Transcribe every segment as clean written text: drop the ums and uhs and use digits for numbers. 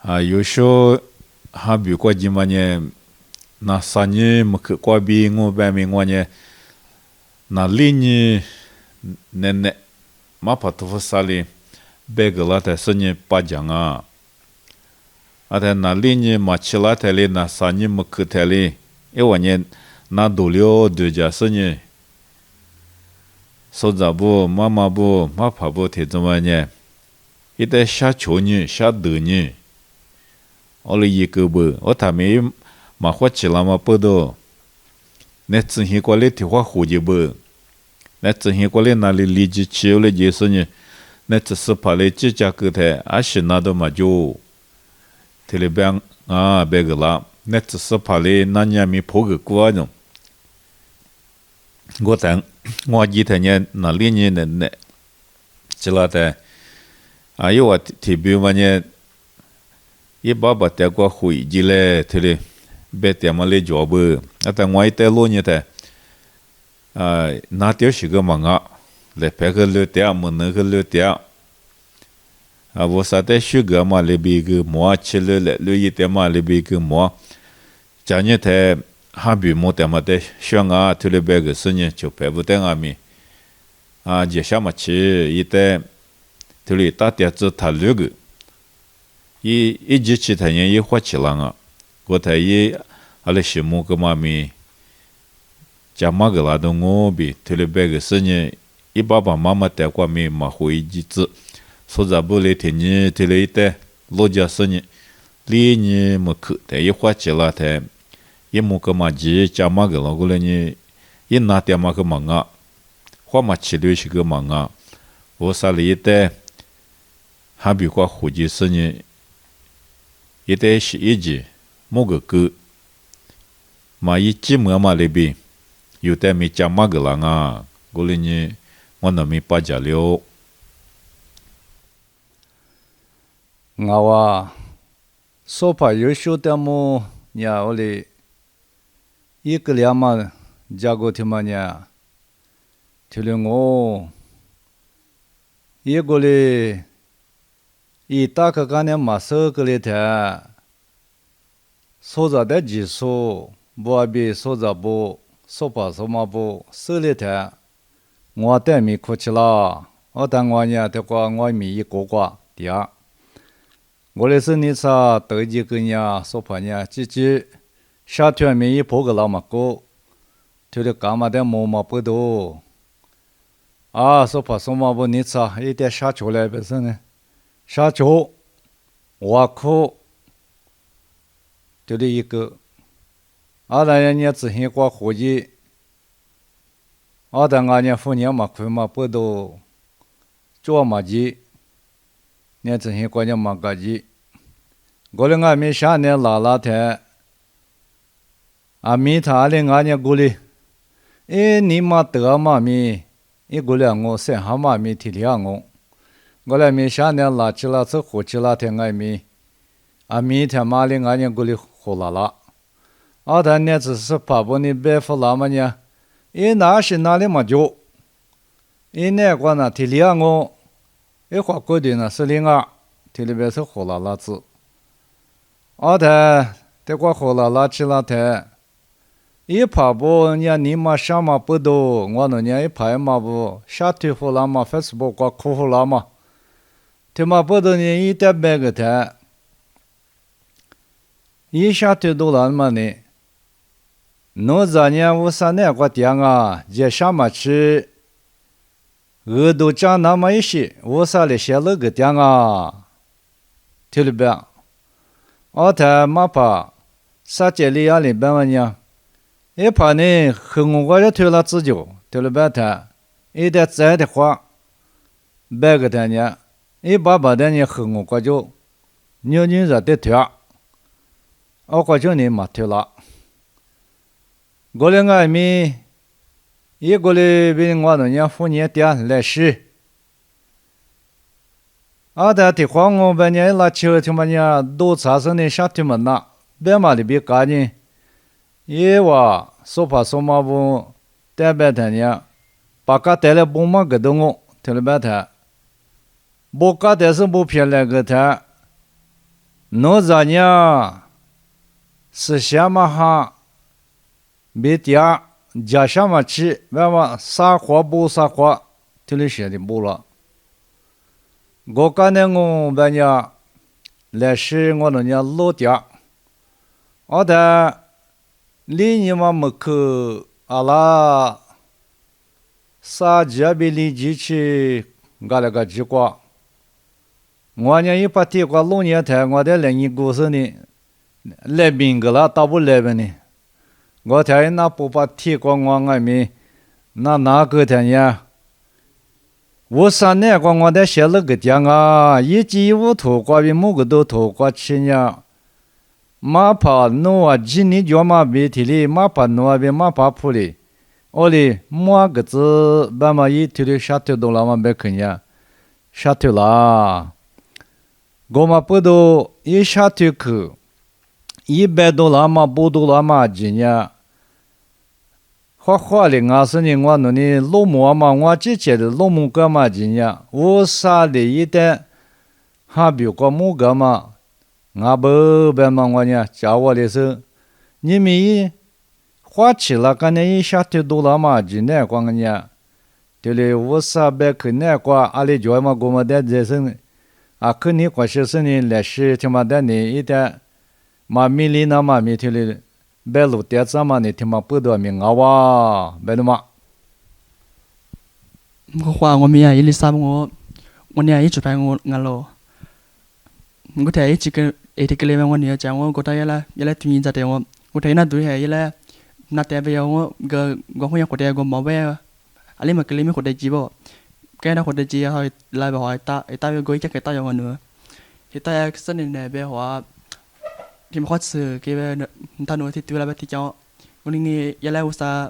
有时候还比过几么呢？那3年没去过边，我外面我呢，那2年呢，马帕托夫萨里，别个拉在3年8讲啊，在那2年马起拉台里，那3年没去台里，因为呢，那多了2家3年，手咋不，妈妈不，马帕不，提怎么呢？一代下秋年，下2年。我了一个不，我他们马花起来嘛不多，那之前过来的话胡子不，那之前过来那里离职去了就是呢，那只是怕来几家个台，还是那都嘛就，特别别啊别个啦，那只是怕来那年没破个过呢，我等我记得呢那2年呢，起来的，有我特别嘛呢。一爸爸带过回去嘞，他嘞别点么嘞 job， 但我一带路呢的，那条是个忙啊，来拍个路点，么那个路点，我啥带许个嘛嘞比个么吃了嘞，路一点嘛嘞比个么，今年的还比么点么的，想啊，他嘞别个是呢就拍不得阿米，接下么去一带，他嘞大点子他路个。一直其他人也花起来啊，我台也阿拉羡慕个嘛咪，家嘛个拉动我比，特别别个是呢，一爸爸妈妈带过咪嘛回几次，所以不来天呢，特别带老家是呢，2年没去，但也花起来的，也么个嘛急，家嘛个拉过来呢，也拿点嘛个忙啊，花嘛起来是个忙啊，我啥里带，还比花回去是呢。一代是一季，某个歌，嘛一季么嘛里边，有的没讲嘛个人啊，过来呢，我那没把家了。我啊，说怕优秀的么，呀我哩，一个两嘛，加过他嘛呢，听了我，一个哩。一打开干呢马手个里头，所在的技术不比所在不，说怕什么不，手里头，我带米哭起了，我等我呢，的话我米一个个的，我的是你啥得几个呢？说怕呢，自己夏天米一破个老么个，就是干嘛的么么不多，说怕什么不你啥一点下秋来不是呢？下秋，我哭，就是一个，那人家之前过活计，但俺家父娘嘛亏嘛不多，做嘛急，人之前过年嘛个急，过来俺们下年拉的，米他的俺家过来，你嘛得嘛米，过来我三下嘛米提两我。过来米下年拉起了这火起了天爱米，米天马里俺家过来火了，但呢只是怕不你白付了嘛呢，那是哪里嘛就，那个呢提两我，花过的呢是另外，提里边是火了子，这个火了起了天，怕不你嘛什么不多，我那呢怕嘛不，下推火了嘛 Facebook 过哭火了嘛。他妈不多呢，一点半个台，一下推多了嘛呢？农这年我上那个店啊，这什么去？额度涨那么一些，我上来写了个店啊，听了没？他妈怕啥家里压力办完呢？怕呢，和我这推了自救，推了半天，一点在的话，半个天呢。爸爸的你和我过就，你热的腿，过就你没腿了。过来俺们，过来为我那年妇女店来试。的的话我把你拉去他妈呢，都查生的下他们那，别嘛里边干呢，我说怕说嘛不，带半天呢，把个带来不嘛个东我，听了半天。不干的是不偏那个他，侬咋呢？是什么哈？别点加什么吃？外面撒花不撒花？这里写的不了。我刚才我把呢，来时我那呢老点，我的离你们没去阿拉撒这边离机去，我那个机关。我呢一把地瓜弄年台，我在来你故事呢，来宾个了，倒不来呗呢。我台那不把地瓜我外面，那个台呢？我上那个我在写了个点啊，一季五头瓜比某个都头瓜吃呢。马爬诺啊，今年叫马别提里，马爬诺啊别马爬铺里。我哩摸个字，把嘛一提里下头东了嘛别看呀，下头啦。我嘛不都一下头去，$100嘛$5嘛今年，花哩俺是呢我那里老母嘛，我之前的老母个嘛今年，我啥的一旦还比个母个嘛，俺不白嘛我呢，叫我的是，你们一花起了，刚才一下头多了嘛今年光个呢，这里我啥白去那个阿里叫嘛我们在这生。啊，可你关系是呢，来时他妈的呢，一旦妈咪里那妈咪提里，白路点子嘛呢，他妈不多名啊哇，白的嘛。我话我咪啊，伊里啥我呢一直拍我俺咯，我睇一直个一直个里面我呢讲我觉得伊拉对你在对我睇那对系伊拉那对不要我会觉得我冇呗，阿里嘛个里面觉得几不。cái đó hồi chị hỏi lại bảo hỏi ta gửi chắc cái ta cho nữa thì ta sân này bé họ thì mà khó xử cái bé ta nói thì tôi là bé thì cho con đi giờ lại usa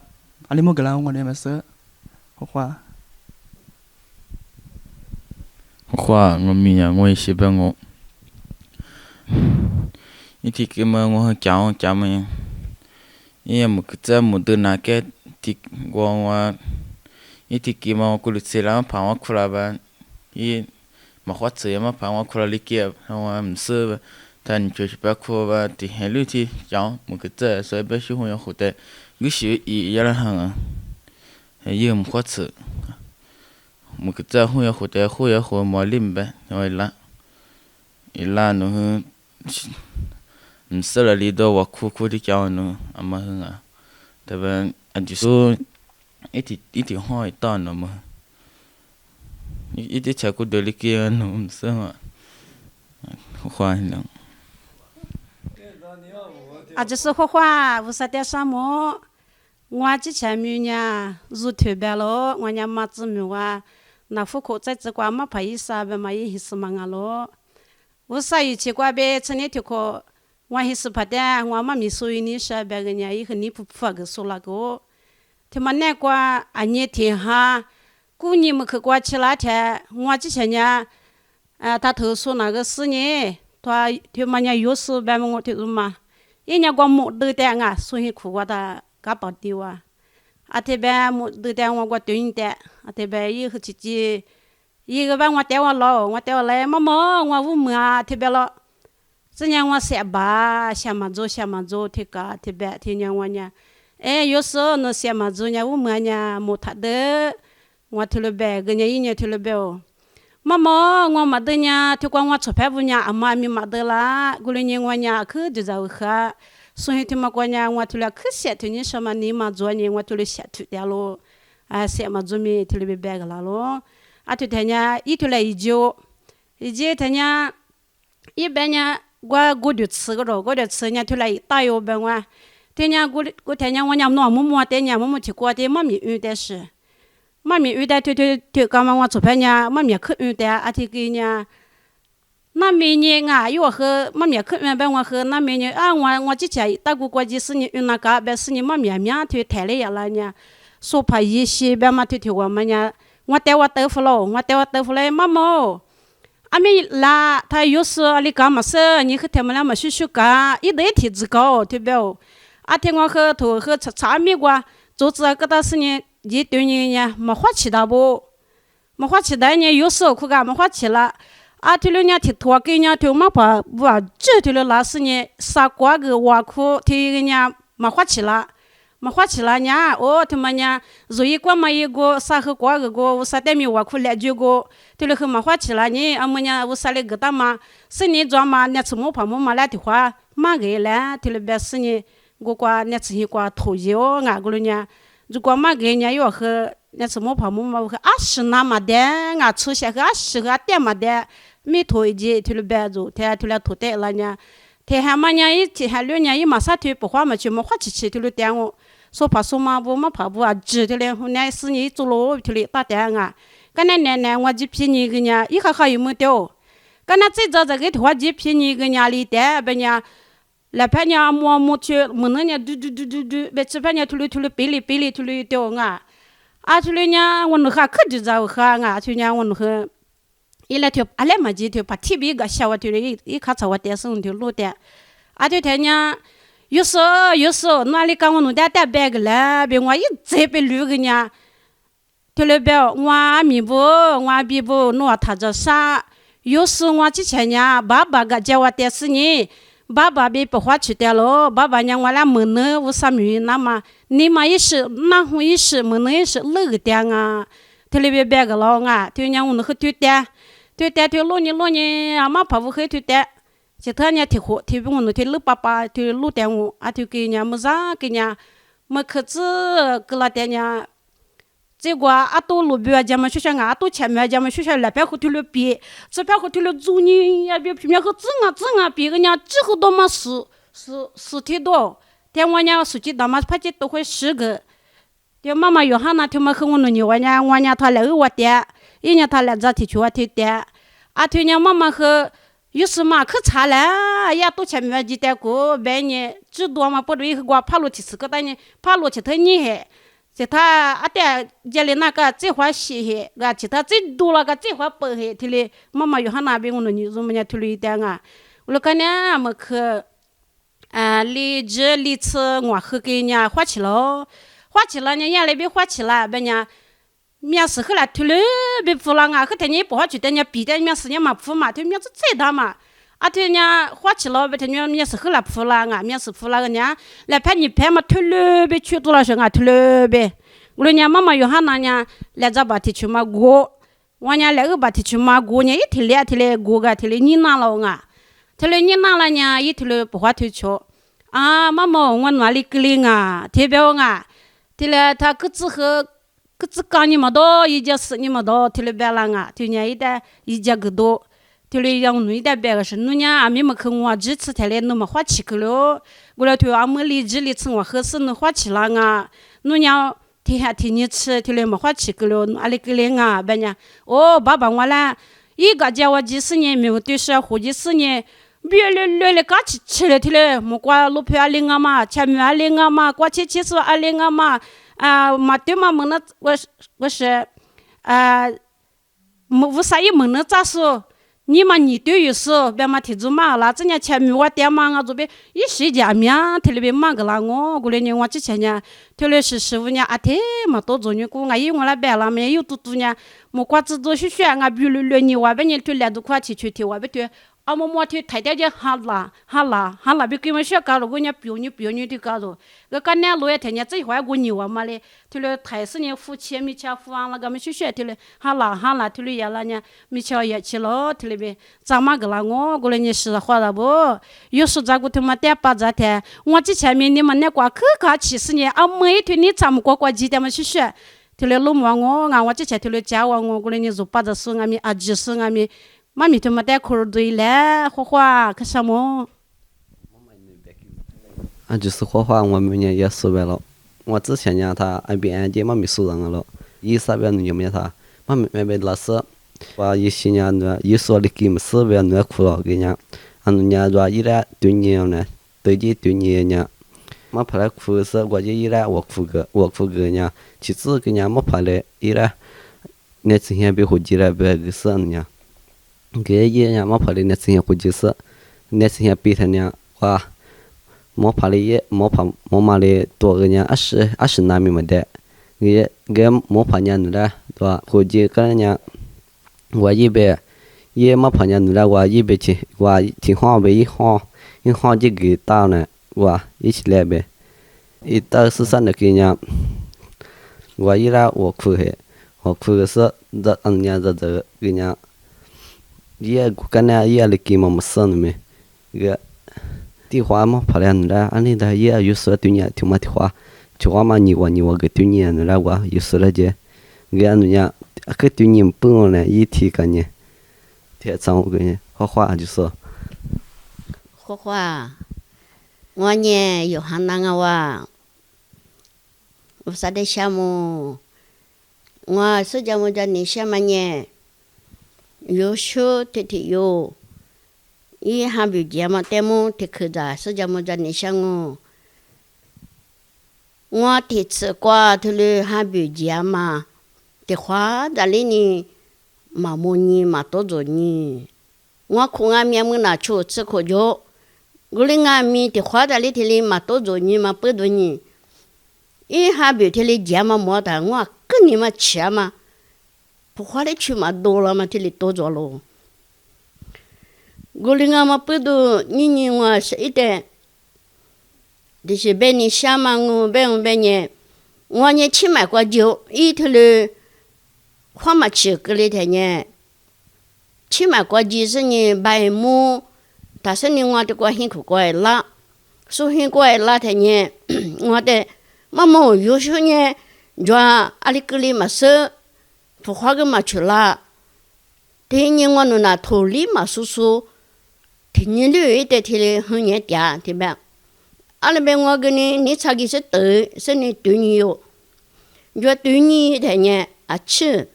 anh mua cái nào con đi mà sữa khoa ngon mi nhà ngồi xí bên ngõ ít thì cái mà ngõ cháu mà em một cái một đứa nào cái thì ngõ ít thì cái mà cô lịch sử làm phá hoa khula ba, ít mà hóa sự mà phá hoa khula lịch kia, hoa mình sơ ba, thành chơi chơi khua ba thì hay lúc thì cháu một cái giờ rồi bé chú hồi học đấy, cứ sử ý giờ là hàng à, hay giờ một hóa sự, một cái giờ hồi học đấy hồi học mà lim ba, rồi là nó mình sơ là đi đâu và khu đi cháu nó, mà hơn à, tại vì anh chỉ số ít thì hỏi tao nó mà ít chả có được cái kia nó sao mà khoai lắm à chỉ số khoa vô sát sao mà ngoài chỉ chả miêu nha dù thuê bè lo ngoài nhà mà chỉ miêu à na phụ cô tại chỉ qua mà phải sao bè mà ít sự mà ngalo vô sai chỉ qua bè cho nên thì cô ngoài ít sự phát đa ngoài mà mi suy ni sao bè cái nhà ít hình ni phụ phụ cái số là cô thì mà nè qua anh nhớ thì ha cú ni mà cứ qua chỉ là thế ngoài chỉ nhà ta thử số nào cái sự nhé thì mà nhà yếu sự bè mà ngồi thì mà ý nhà qua một đứa đàn à số hiện khu qua ta cả bảo tiêu à thì bè một đứa đàn qua tuyển đàn à thì bè ý cứ chỉ ý cái bè qua tiêu lại mà qua vui mà thì bè lo chỉ nhà qua sẽ ba xem mà做thì cả thì bè thì nhà qua nhà有时候那些嘛，做人我们呀，没他的，我听了呗，跟人一年听了呗哦。妈妈，我没得呢，听讲我出牌不呢，阿妈咪没得啦，过来年我呢去就在喝，所以听嘛讲呢，我听了去写听你什么你嘛做呢，我听了写听的咯，啊写嘛做咪听了呗个啦咯，啊听他呢，一听了一久他呢，一般呢我就吃个咯，我就吃呢听了大油呗我。天天我天天我娘弄么天天么去过的妈咪遇的是，妈咪遇的推干嘛我做饭呢，妈咪去遇的啊这个呢，那每年啊有喝妈咪去遇呗我喝那每年啊我之前大姑过几十年遇那个呗是你妈咪面推抬了呀了呢，说怕一些呗嘛推我们呢，我带我豆腐了妈妈。阿妹啦，他有时你干嘛事？你和他们俩嘛学干，一堆提子高，对不？啊，听我和头和茶米瓜，做这个的是呢，一对呢没花起大不，没花起大呢，有时候苦干没花起了， thì lúc nhà thì thua cái nhà thì mà bà vừa chỉ thì lúc là sự nhỉ sa quá cái hoa khu thì cái nhà mà hoa chỉ là nhà thì mà nhà rồi qua mà go sa hơi quá cái go sa tem hoa khu lẽ chưa go thì lúc mà hoa chỉ là nhỉ mà nhà sa lẽ cái ta mà sự nhỉ cho mà nhà chúng mà mà lại thì hoa mà cái lẽ thì lúc bé sự nhỉ go qua nhà chỉ qua thổ yếu ngã cái nhà如果嘛给人家要喝，那什么泡沫嘛喝20那么的，俺出些个20个点么的，没拖一节就了白做，他就了拖带了呢，他还嘛呢一他还2年一马上就不花嘛就没花起就了点我，说怕说嘛不嘛怕不啊，直的嘞，后来4年做了就了打点啊，刚才奶我就便宜个呢，一还有没掉，刚才最早这个话就便宜个呢里的，别呢。来拍伢摸去，摸那伢嘟，别吃拍伢吐噜哔哩吐噜掉啊！吐噜伢我弄下可就在喝啊，吐伢我弄喝，一来吐阿来嘛就吐，把提比个小我吐噜一卡草我带上吐路的，吐他伢有时哪里讲我弄带白个嘞，别我一直被绿个伢，吐噜别我米不我比不弄他这啥，有时我之前伢爸爸个叫我带是你。爸爸被不花去掉了，爸爸让我俩门呢，我啥米那么你嘛也是，那会也是门呢也是那个点啊，特别别个了啊，就让我那个对的6年啊嘛怕不会对的，就他伢提火提我那提6爸提6点我啊就给伢么啥给伢么可子给了点伢。这个都路边咱们学校都前面咱们学校那边后头了别，这边后头了做你也别偏和整啊，别个伢之后都嘛10天多，但我伢手机他妈拍起都会10个，就妈妈有哈那天嘛和我那我伢他来我的，人家他来这提去我提的，对伢妈妈和有时嘛可差了，也都前面几代过，别人最多嘛不对和我爬楼梯4个单呢，爬楼梯头你还。其他在家里那个这块洗黑，其他最多了个这块白黑，提嘞妈妈有哈那边我那女人们家提了一点啊，我看呢么去荔枝我喝给人家花起了呢，伢那边花起了，别人面试后来提了别付了啊，和他人不好去，人家比的面试人嘛付嘛，他面试最大嘛。对人家花起了，别他人面试后来付了啊，面试付了个呢，来拍你拍嘛，推了别去多了些啊，推了别。我人家妈妈有哈那呢，来这把提去嘛过，我伢来个把提去嘛过呢，一提来过个提来你拿了啊，提来你拿了呢，一提来不花推去啊，妈妈我哪里给你啊，提表啊，提来他各自讲你么多，一件事你么多，提来别了啊，提人一代一件个多。提了让弄一点别个是弄伢阿妹么去我支持他来弄么花起去了，我来推阿妹荔枝里吃我合适弄花起了啊，弄伢提下提你吃提了么花起去了，阿里给嘞啊，别伢爸爸我啦，一个叫我几10年没有对事，或几10年，别来嘎起吃了提了，么瓜路票2啊嘛，前面2啊嘛，瓜7说2啊嘛，嘛对嘛么那我是么为啥也么那咋说？你嘛你对于是别嘛提住嘛啦，这伢前面我点嘛啊，这边一时间面提了别嘛个啦我来年我之前呢，提了15年啊，提嘛多做你过，我因为那别了没有多呢，么瓜子多学啊，比如你我别人推来都快去提我别推。么提太太就哈啦，别给我学搞了，我伢表女的搞了，个干那路也天天这块我牛啊嘛嘞，提了太是呢夫妻没吃夫完了，个没学提了哈啦，提了也了呢，没吃也吃了，提了呗，咋嘛个啦我来你是话了不？有时咋个他妈带把子的，我之前面你们那瓜可气死你，每天你咱们呱几点么去学？提了路嘛我之前提了家我来你做把子生啊咪啊几生啊咪。妈咪他妈带口对了，花可什么？就是花，我们也说白了。我之前呢，他安边安家妈咪说人了，一啥边你们他，妈咪老师，我一些年呢，一说的给么事边呢苦了给人，人说一来对年呢，对年呢，我怕来苦是，我就一来我苦个呢，其次给人我怕来一来，那之前被回去了别个事呢。给爷伢么怕的那次也回去是，那次也比他伢哇，么怕的也么怕么嘛的多个伢20拿米么的，给么怕伢子的对吧？回去跟伢我一边 ye mà phải nhà nữa qua ye bị chỉ qua thì hoa bị hoa chỉ cái tao này qua ye chỉ lẹ bề ít tao sự sản được cái nhà qua ye ra我苦是的人家这个nhà ye cái này ye là cái mà sinh mà cái thì hoa mà phải nhà nữa anh ấy đã ye ở số tuổi nhà thì mà thì hoa mà nhiều cái tuổi nhà nữa qua ở số là gì cái anh nhà cái tuổi nhà bưng này ye thì cái nhà thì trong cái hoa就是花我呢有汉那个哇我啥的项目我是讲我叫你什么呢有时提有一还比较嘛点么提可的是讲我叫你想我提吃过提了还比较嘛提花在里呢嘛么呢嘛多做呢我看俺面么拿出吃可就我哩俺咪提花在里提里嘛多做呢嘛不多呢一还比提里讲嘛么的我跟你们吃嘛不花里去嘛多了嘛提里多做咯我哩俺嘛不多你我是一点就是被你想嘛我被你我呢去买过酒一提里花嘛吃个里头呢去买过几十年白木但是呢我的过辛苦过了所以过了头呢我的妈妈有时候呢就阿里个里嘛是不花个嘛去了第二我弄那土里嘛叔第二六一点提里很年点对吧阿里边我跟你查个是对是你对你有就对你头呢啊吃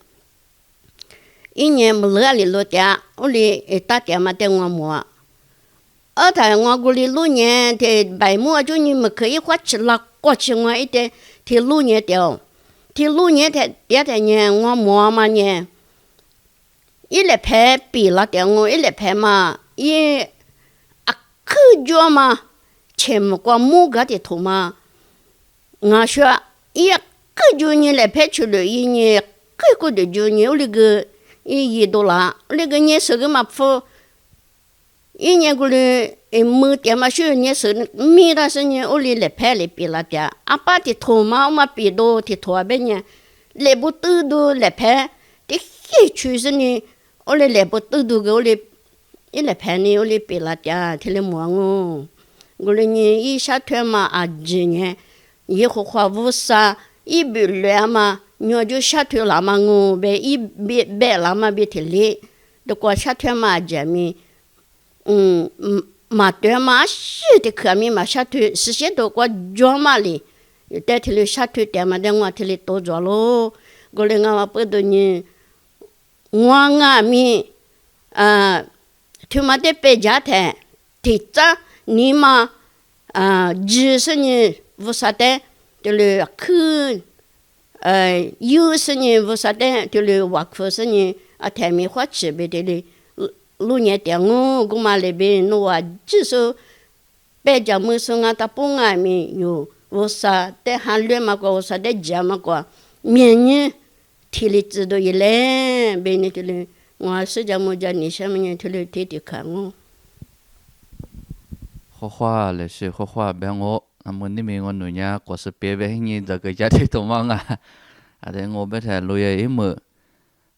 一年没了里落点我里打点嘛点我摸而台我过里路年的白木就你们可以花吃了过去我一点的路年掉的路年的点的呢我摸嘛呢一来拍比了点我一来拍嘛一啊可就嘛前过木个的头嘛我说一可就你来拍出来一年可的就你有那个$1那个年是个嘛付一年过来没点嘛说年是米的是呢我里来拍来比了点啊把的头嘛嘛比到的头边呢来不都来拍的黑出是呢我里来不都个我里一来拍呢我里比了点提来摸我里呢一下腿嘛啊几年以后花五啥一比两嘛我就下腿了嘛我被一别了嘛别提里的过下腿嘛这咪嘛对嘛是的可咪嘛下腿实现到过脚嘛里带提里下腿点嘛的我提里多做咯我里我不多呢我俺咪他妈的被家庭提着你嘛只是呢无啥的就是去有时呢无啥的就是挖苦是呢啊台面花吃呗的路年点我嘛那边我啊只是白家没说啊他不爱面有无啥的hand论嘛过无啥的讲嘛过面呢提里知道一来别呢就是我是讲么讲你什么呢提里提提看我花了是花别我那么你们我女伢过是别别你这个家庭多忙啊啊的我别太累呀一么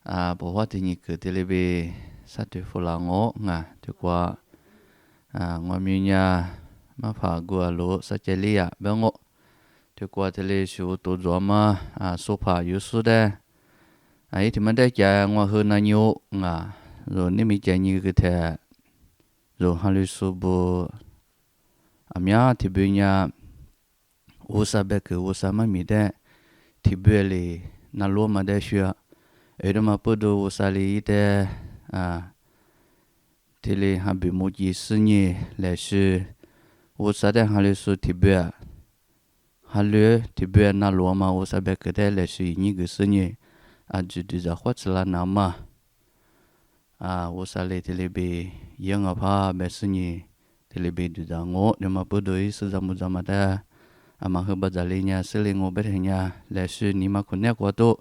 啊不花的你个的里边啥对付了我啊就过啊我们伢嘛怕过路啥这里呀别我就过这里就多做嘛啊说怕有时的啊一天嘛在家我喝那牛啊rồi nếu mình chạy như cái thế rồi hai Lisu bu amya thì bây giờ usa bé cái usa mà mình đấy thì bây giờ na lúa mà đấy xưa ở đó mà bữa đó usa li đấy thì li hai bị một gì sự nhỉ là sự usa đấy hai Lisu thì bây giờ hai lúa thì bây giờ na lúa mà usa bé cái đấy là sự như cái sự nhỉ chỉ đi ra khoát là nào mà usa li thì li bị yang apa bé sự nhỉ thì li bị đi ra ngõ nhưng mà bữa đó sự ra một ra mà đấy mà hơi bắt đầu nha xử lý ngô bên nhà là sự ni mà con nét quá to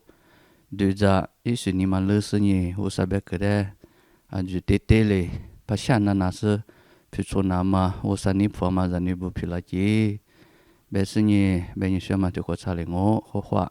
đưa ra ý sự ni mà lỡ sự nhỉ usa bé cái đấy 就对嘞，把想那是皮出那么，我啥你婆嘛，让你不皮了几，别是你，别你小嘛就过查嘞我，好话。